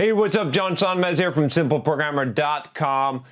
Hey, what's up? John Sonmez here from simpleprogrammer.com.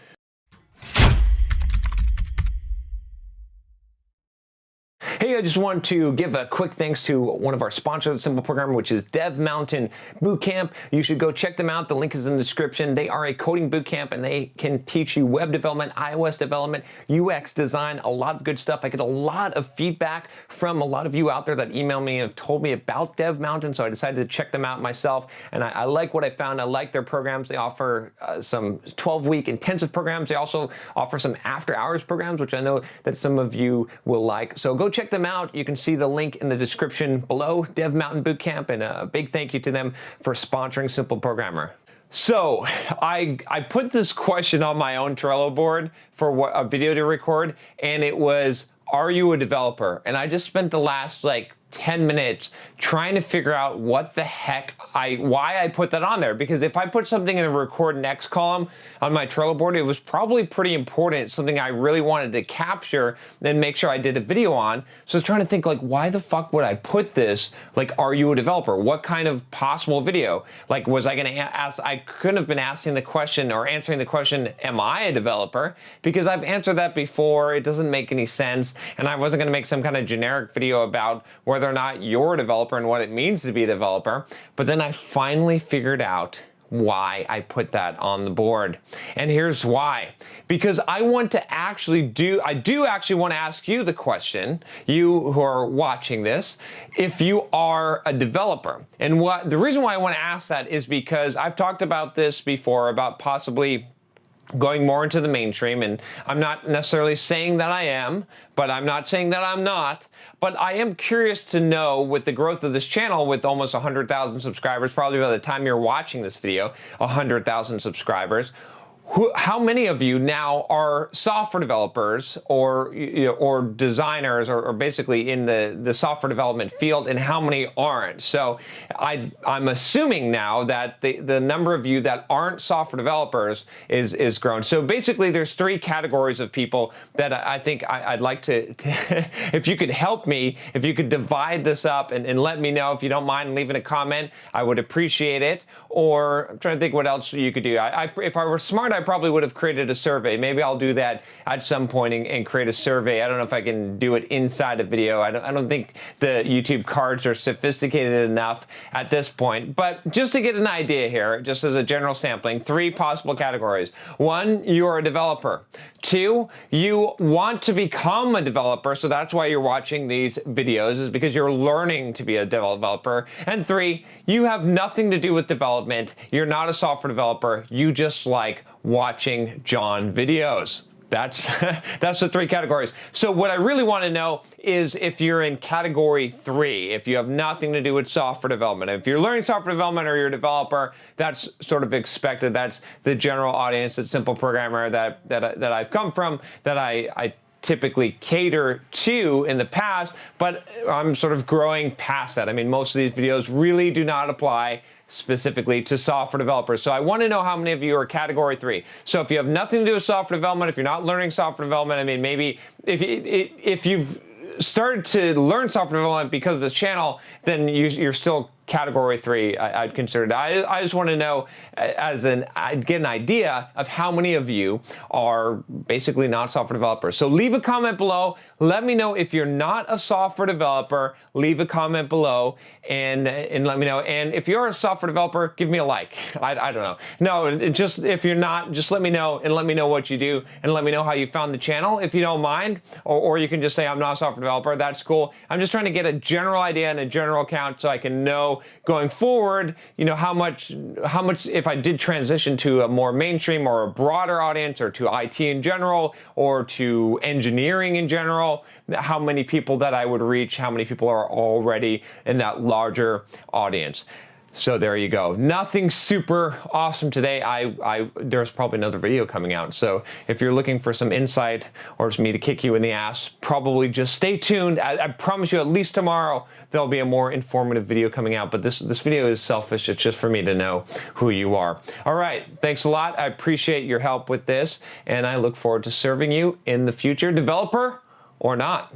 Hey, I just want to give a quick thanks to one of our sponsors at Simple Programmer, which is Dev Mountain Bootcamp. You should go check them out. The link is in the description. They are a coding bootcamp, and they can teach you web development, iOS development, UX design, a lot of good stuff. I get a lot of feedback from a lot of you out there that email me and have told me about Dev Mountain, so I decided to check them out myself, and I like what I found. I like their programs. They offer some 12-week intensive programs. They also offer some after-hours programs, which I know that some of you will like. So go check them out. You can see the link in the description below, Dev Mountain Bootcamp, and a big thank you to them for sponsoring Simple Programmer. So I put this question on my own Trello board for a video to record, and it was, are you a developer? And I just spent the last 10 minutes trying to figure out what the heck why I put that on there, because if I put something in the record next column on my Trello board, it was probably pretty important, something I really wanted to capture and make sure I did a video on. So I was trying to think, why the fuck would I put this, are you a developer? What kind of possible video? Was I gonna ask, I couldn't have been asking the question or answering the question, am I a developer? Because I've answered that before, it doesn't make any sense, and I wasn't gonna make some kind of generic video about whether or not you're a developer and what it means to be a developer. But then I finally figured out why I put that on the board. And here's why. Because I want to actually I do actually want to ask you the question, you who are watching this, if you are a developer. And the reason why I want to ask that is because I've talked about this before, about possibly going more into the mainstream, and I'm not necessarily saying that I am, but I'm not saying that I'm not, but I am curious to know, with the growth of this channel, with almost 100,000 subscribers, probably by the time you're watching this video, 100,000 subscribers, how many of you now are software developers or designers or basically in the software development field, and how many aren't? So I'm assuming now that the number of you that aren't software developers is grown. So basically there's three categories of people that I think I'd like to if you could help me, if you could divide this up and let me know, if you don't mind leaving a comment, I would appreciate it. Or I'm trying to think what else you could do. If I were smart, I probably would have created a survey. Maybe I'll do that at some point and create a survey. I don't know if I can do it inside a video. I don't think the YouTube cards are sophisticated enough at this point. But just to get an idea here, just as a general sampling, three possible categories. One, you're a developer. Two, you want to become a developer, so that's why you're watching these videos, is because you're learning to be a developer. And three, you have nothing to do with development. You're not a software developer. You just like watching John videos. That's the three categories. So what I really want to know is if you're in category 3, if you have nothing to do with software development. If you're learning software development or you're a developer, that's sort of expected. That's the general audience at Simple Programmer that I've come from, that I typically cater to in the past, but I'm sort of growing past that. I mean, most of these videos really do not apply specifically to software developers. So I want to know how many of you are category 3. So if you have nothing to do with software development, if you're not learning software development, I mean, maybe if you've started to learn software development because of this channel, then you're still category 3, I'd consider it. I just want to know, I'd get an idea of how many of you are basically not software developers. So leave a comment below. Let me know if you're not a software developer. Leave a comment below and let me know. And if you're a software developer, give me a like. I don't know. No, just if you're not, just let me know, and let me know what you do, and let me know how you found the channel, if you don't mind. Or you can just say, I'm not a software developer. That's cool. I'm just trying to get a general idea and a general count so I can know going forward, how much if I did transition to a more mainstream or a broader audience, or to IT in general, or to engineering in general, how many people that I would reach, how many people are already in that larger audience. So there you go. Nothing super awesome today. There's probably another video coming out. So if you're looking for some insight or just me to kick you in the ass, probably just stay tuned. I promise you, at least tomorrow, there'll be a more informative video coming out. But this video is selfish. It's just for me to know who you are. All right. Thanks a lot. I appreciate your help with this, and I look forward to serving you in the future, developer or not.